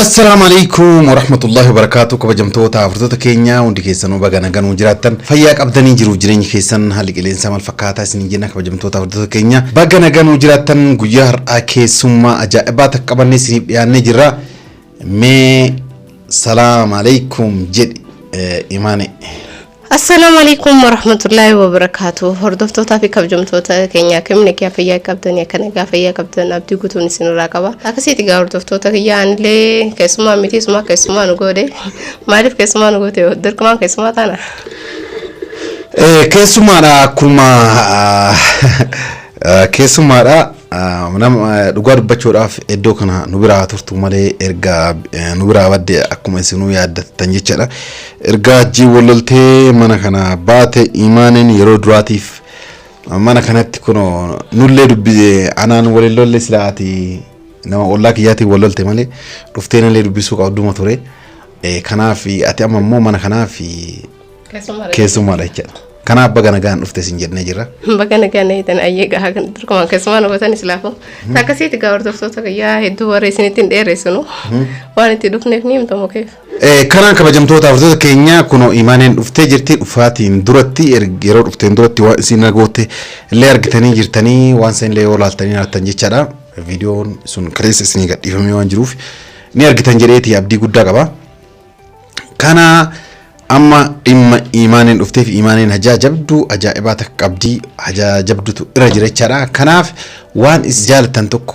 السلام عليكم ورحمة الله وبركاته. كبجمتوتا فرتوتا كينيا وندي كيسانو بغانا غانو جراتن فياك أبداني جرو جرين كيسان هالي قلين سامال فكاتا سنجينا كبجمتوتا فرتوتا كينيا بغانا غانو جراتن غيار آكي سوما أجائباتك قبرني سنيب يعني جرا مي سلام عليكم جد إيماني. السلام عليكم ورحمة الله وبركاته. هردفتوتا في كبجمتوتا كينيا كمنك يا فياك أبدان يا كنغا فياك أبدان أبدي قطوني سنو راقبا أكسيتي هردفتوتا كيان لي كيسما ميتي سما كيسما نغودي معرف كيسما نغودي دركمان كيسما تانا كيسما را كلما كيسما را منام دوغار بچوراف ادو كنا نوبرا تورتو مالي ارغا نوبرا ود اكما سنو ياد تنجچرا ارغا جي وللتي منا كنا بات ايمانن يرو دراتيف منا كانت كنو نولي دبي انان وللول سلاتي نما والله كياتي وللتي مالي رفتينا لي دبي سوق ادوما توري كنا في اتي امم منا كنا في كيسما رچا كنا بغانا غان افته سنجر نجرا بغانا غان هيتن ايغا هاكن دركمان كيسما نغوتاني سلافو تاكسيتي غاردفتوتا يا هدو وريسنتين ديرسنو وانتي دوكنيف نيم تومو كيف كنا كبجمتوتا فرتوتا كينيا كونو ايمانين افته جرتي افاتين درتي يرو افتين درتي واسينا غوتي اللي ارغتني جرتني وانسن لي ولالتني ناتنجچرا فيديو سون كريس سني غديفمي وان جروف ني ارغتن جريتي ابدي غدا غبا كنا أما إيمانين أفتي في إيمانين هجا جبدو أجائباتك أبدي هجا جبدو رجل شرا كناف وان إسجال تنتك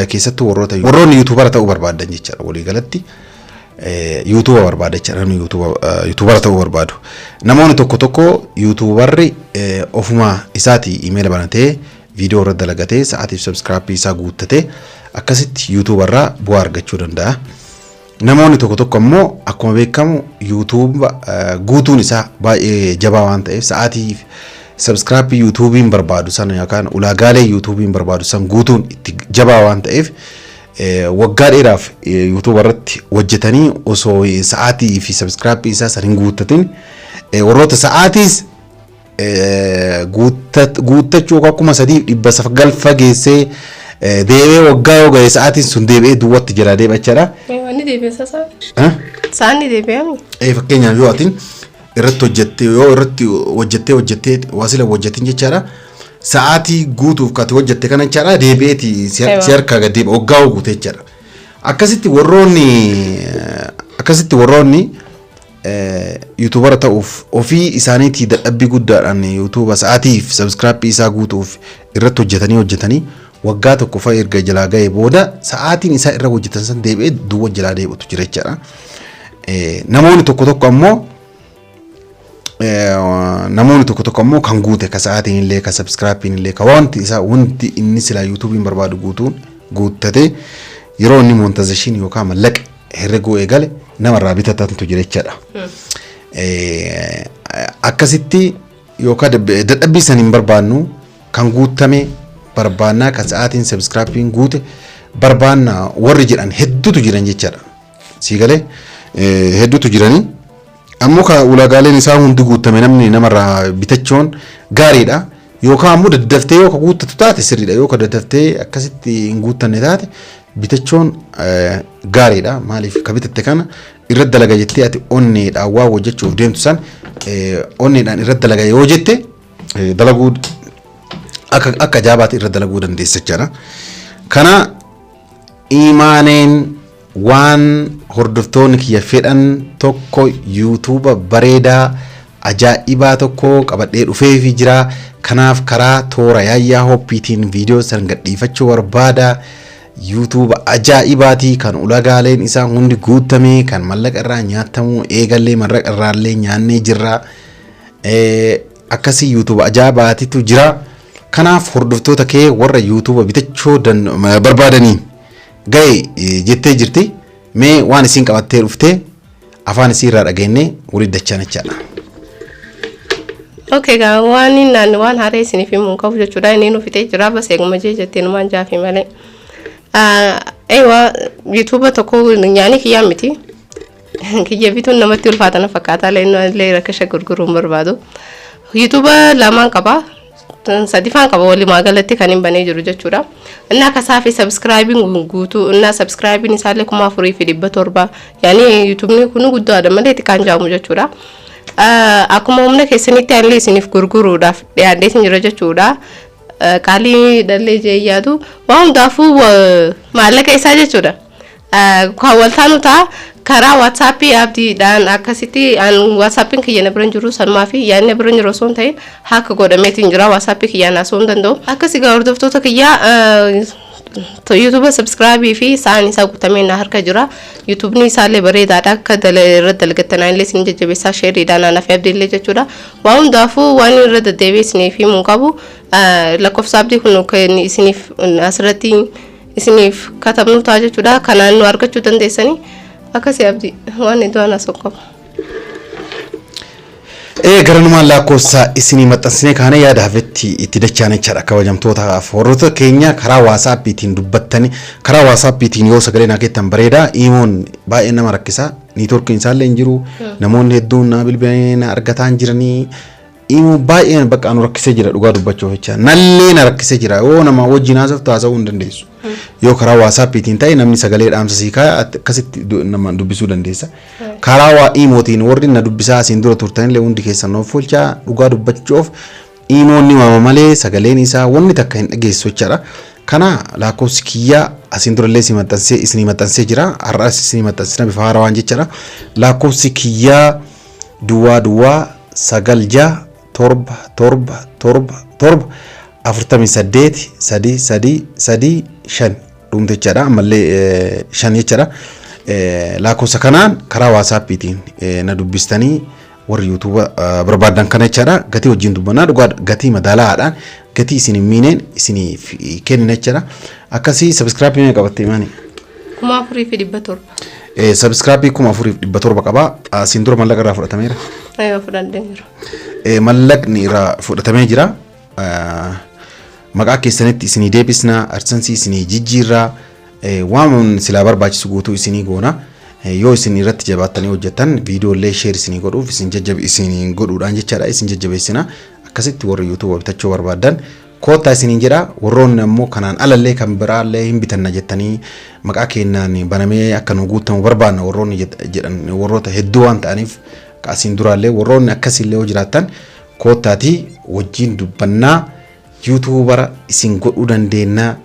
كيستو وروتا ورون يوتيوبر تاو برباد دنجي شرا ولي غلطي يوتيوبر برباد شرا نو يوتيوبر تاو بربادو نمون توكو يوتيوبر أوفما إساتي إيميل بانته فيديو رد لغته ساعتي سبسكرايب إسا غوتته أكاسيت يوتيوبر را بوار غچودن دا نموني توكو مو أكما بيكمو يوتيوب غوتون إسا باي جباوان تأيف ساعتي سبسكرايب يوتيوبين بربادو سان يكان ولاغالي يوتيوبين بربادو سان غوتون جباوان تأيف وقار إراف يوتيوب رت وجتاني وصو ساعتي في سبسكرايب إسا سارين غوتتين وروت ساعتيس غوتت شوكا كما سديب إبسا فقال فاقيسي deebe waggaa yoo gahe sa'aatiin sun deebi'ee duwwaatti jira deebi'aa jira. Wanni deebi'ee sasa? Saani deebi'amu? Fakkeenyaaf yoo atin irratti hojjettee yoo irratti hojjettee waasila hojjettin jechaadha. Sa'aatii guutuuf kati hojjette kana jechaadha deebi'eeti si harkaa gad deebi'a waggaa guutee jechaadha. Akkasitti warroonni yuutuubara ta'uuf ofii isaaniitii dadhabbii guddaadhaan yuutuuba sa'aatiif sabskiraayipii isaa guutuuf irratti hojjetanii waggaa tokko fa erga jalaa ga'ee booda sa'aatiin isaa irra hojjetan san deebi'ee duwwa jalaa deebi'utu jira jechaadha. Namoonni tokko ammoo kan guute ka sa'aatiin illee ka sabskiraayipiin illee ka wanti inni silaa yuutuubiin barbaadu guuttate yeroo inni moontaazeshiin yookaan mallaqa herreguu eegale namarraa bitatantu jira jechaadha. Akkasitti yookaan dadhabbii san hin barbaannu kan guutame barbaanna kan sa'aatiin subscribing guute barbaanna warri jedhan hedduutu jiran jechaadha. Siigalee hedduutu jirani ammoo ka ulaagaaleen isaa hundi guutame namni namarraa bitachuun gaariidha. Yookaan ammoo daddaftee yoo ka guuttatu taate sirriidha. Yoo ka daddaftee akkasitti hin guuttanne taate bitachuun gaariidha. Maaliif ka bitatte kana irratti dalaga jettee ati onneedhaan waa hojjechuuf deemtu san onneedhaan irratti dalaga yoo jette dalaguu akka jaabaati irra dalaguu dandeessa jechaadha. Kana imaaneen waan hordoftoonni kiyya fedhan tokko yuutuuba bareedaa ajaa'ibaa tokko qabadhee dhufeefii jira. Kanaaf karaa toora yaayyaa hoppiitiin viidiyoo san gadhiifachuu barbaada. yuutuuba ajaa'ibaatii kan ulaagaaleen isaa hundi guutamee kan mallaqa irraa nyaatamu eegallee mallaqa irraallee nyaannee jirra. Akkasii yuutuuba ajaa'ibaatiitu jira. Kanaaf hordoftoota kee warra yuutuuba bitachuu barbaadanii ga'e jettee jirti. Mee waan isin qabattee dhuftee afaan isii irraa dhageenyee walii dachaan jechaadha. Okay, waan haaree isiniif himuun qabu jechuudha. Inni nuuf fitee jira bas eeguma jettee numaan jaafi malee. yuutuuba tokko nyaani kiyyaa miti. Kiyya bituun namatti ulfaatana fakkaata illee rakkasha gurguruun barbaadu. yuutuuba lamaan qaba. sadifaan qaba wali magalatti kan hin banee jiru jechuudha. Inna kasaafi subscribing guutuu inna subscribing isaallee 4,700 yani YouTube ni kun guddaadha malee xiqqaan jaamu jechuudha. Akkuma humna keessanitti allee isiniif gurguruudhaaf dhiyaadheetiin jira jechuudha. Qaalii dallee jeeyyaatu waan hundaafuu maallaqa isaa jechuudha. Waltaanu ta'a karaa WhatsApp abdiidhaan akkasitti WhatsAppin kiyyana biran jiru sanumaa fi yaadni biran jiru osoo hin ta'in haaka godhameetiin jira WhatsApp kiyyana osoo hin danda'u. Akkasii gaa hordoftoota kiyyaa YouTube subscribe fi sa'aan isaa guutamee na harka jira. YouTube ni isaallee bareedaadha akka irra dalgattanaa illee isin jajjabeessaa sheeriidhaan anaaf abdiillee jechuudha. Waan hundaafuu waan irra deddeebiisnee fi mun qabu lakkoofsa abdii kun isiniif asirratti isiniif katabnu ta'a jechuudha. Kanaan nu argachuu dandeessanii akkasii abdii waan iddoo ana soqofa. Garanumaan lakkoofsa isinii maxxansine kaana yaada hafetti itti dachaan jechaadha kabajamtoota warroota keenya karaa WhatsAppiitiin dubbattanii karaa WhatsAppiitiin yoo sagalee naa keessan bareeda imoon baay'ee nama rakkisa niitoorkiin isaallee hin jiru namoonni hedduun na bilbilaan argataa jiranii imo baay'ee bakka anu rakkisee jira dhugaa dubbachuuf jecha nallee na rakkisee jira yoo nama wajjin haasa'uu hin dandeessu yoo karaa WhatsAppiitiin ta'e namni sagalee dhaamsa siikaa akkasitti nama dubbisuu dandeessa karaa imootiin warri na dubbisaa asiin dura turtanillee hundi keessan of folchaa dhugaa dubbachuuf imoonni waama malee sagaleen isaa wanni takka hin dhageessu jechaadha kana lakkoofsi kiyyaa asiin durallee isinii maxxansee jira har'as isinii maxxansina bifa haarawaan jechaadha lakkoofsi kiyyaa duwwaa 9 torba 48 5 dhumte jechaadha ammallee 5 jechaadha lakkoofsa kanaan karaa WhatsAppiitiin na dubbistanii warri YouTube barbaadan kana jechaadha gatii wajjin dubbannaa dhugaa gatii madaalaadhaan gatii isin miineen isinii kennina jechaadha akkasii subscribe ni qabatte maani 4,700 subscribe 4,700 qaba asiin dura mallaqa irraa fudhatameera fudhadhee jira mallaqni irraa fudhatamee jira maqaa keessanitti isinii deebisna arsansii isinii jijjiirraa waan silaa barbaachisu guutuu isinii goona yoo isin irratti jabaattanii hojjetan viidiyoolee share isinii godhuuf isin godhuudhaan jechaadha isin jajjabeessina akkasitti warra YouTube bitachuu barbaadan koottaa isiniin jedha warroonni ammoo kanaan alallee kan biraallee hin bitanna jettanii maqaa keenyaan banamee akka nu guutamu barbaanna warroonni jedhan warroota hedduu waan ta'aniif asiin duraallee warroonni akkasillee hoo jiraattan koottaatii wajjin dubbannaa YouTubera isin godhuu dandeenya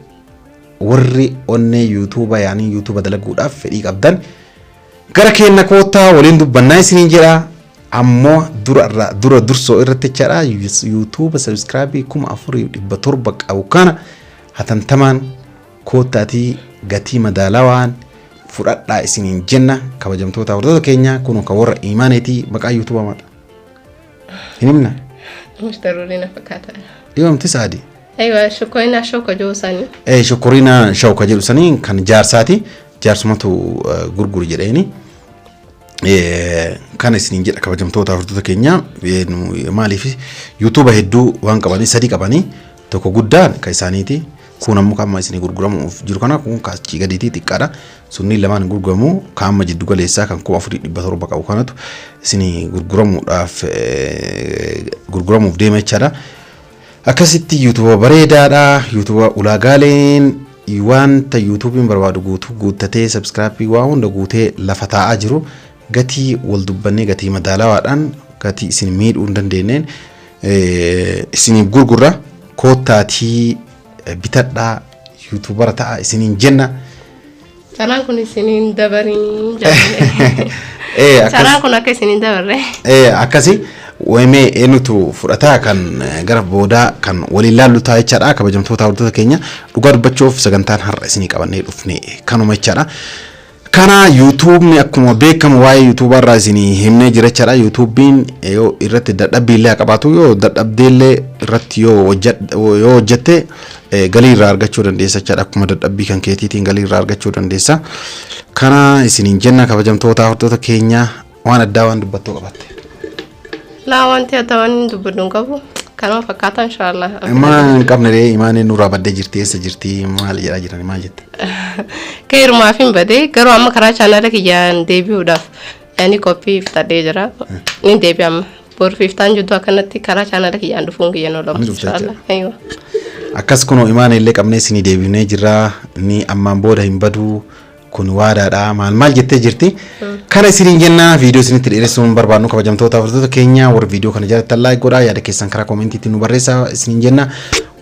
warri onnee YouTuber yaani YouTuber dalaguudhaaf fedhii qabdan gara keenya koottaa waliin dubbannaa isiniin jedha ammoo dura dursoo irratti jechaadha YouTube subscribe 4,700 qabu kana hatantamaan koottaatii gatii madaalawaan fudhadhaa isiniin jenna kabajamtoota hordoftoota keenya kun ka warra iimaaneetii maqaa YouTube maal hinimna mushtarulina fakkaata yoomti saadi aywa shukurina shauka joosani shukurina shauka jedhusanii kan jaarsaati jaarsumatu gurguru jedheeni kan isiniin jedha kabajamtoota hordoftoota keenya maaliif YouTube hedduu waan qabanii sadi qabanii tokko guddaan ka isaaniiti kun ammoo kan isinii gurguramuuf jiru kana kun kaachii gadiitii xiqqaadha sunni lamaan gurguramu kaamma jiddu galeessaa kan 4,700 qabu kanatu isinii gurguramuuf deema jechaadha akkasitti YouTube bareedaadha YouTube ulaagaaleen wanta YouTubein barbaadu guuttatee subscribe waa hunda guutee lafa taa'aa jiru gatii wal dubbannee gatii madaalawaadhaan gatii isin miidhuu hin dandeenyeen isiniif gurgurra koottaatii bitadhaa YouTubera ta'a isiniin jenna Caraan kun isiniin dabarin jaalladhe. Caraan kun akka isiniin dabarre. Akkasi wayme enutu fudhataa kan gara boodaa kan waliin laallu ta'a jechaadha kabajamtoota hordoftoota keenya dhugaa dubbachuuf sagantaan har'a isinii qabannee dhufne kanuma jechaadha. Kana YouTube akkuma beekamu waa'ee YouTuber irraa isinii himnee jira jechaadha. YouTubein yoo irratti dadhabbiillee qabaatu yoo dadhabdeellee irratti yoo hojjette galii irraa argachuu dandeessa jechaadha. Akkuma dadhabbii kan keetiitiin galii irraa argachuu dandeessa. Kana isiniin jenna kabajamtoota hordoftoota keenya waan addaa waan dubbattoo qabatte. La wanti adda waan dubbadduun qabu kanuma fakkaata inshallah. Imaan qabne dee imaan nurraa baddee jirti eessa jirti maal jedhaa jiran maal jette? Keerumaaf hin badee garuu amma karaa chaanala kiyyaan deebi'uudhaaf yani koppii fudhadhee jira. Ni deebi'ama. بور فيفتان جدوا كانت كرا channel كي عنده فون كي نولو إن شاء الله أيوة akkas kuno imaane illee qabnee isinii deebinee jirra ni ammaan booda hin badu kun waadaadha maal jettee jirti kana isiniin jenna viidiyoo isinitti dheeressuun barbaadnu kabajamtoota hordoftoota keenya warra viidiyoo kana jaalatan like godhaa yaada keessan karaa koomentiitti nu barreessaa isiniin jenna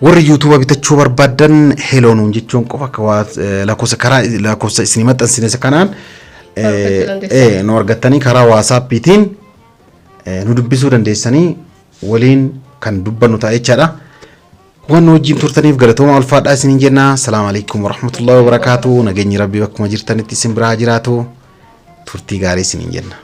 warri yuutuuba bitachuu barbaadan heloo nuun jechuun qofa akka lakkoofsa karaa lakkoofsa isinii maxxansine kanaan nu argattanii karaa WhatsAppiitiin nu dubbisuu dandeessanii waliin kan dubbannu ta'a jechaadha. وانو جيم تورتنيف غلطوما الفاد اسنين جنا السلام عليكم ورحمة الله وبركاته نغني ربي وكما جرتني تسمبرا جراتو تورتي غاري سنين جنا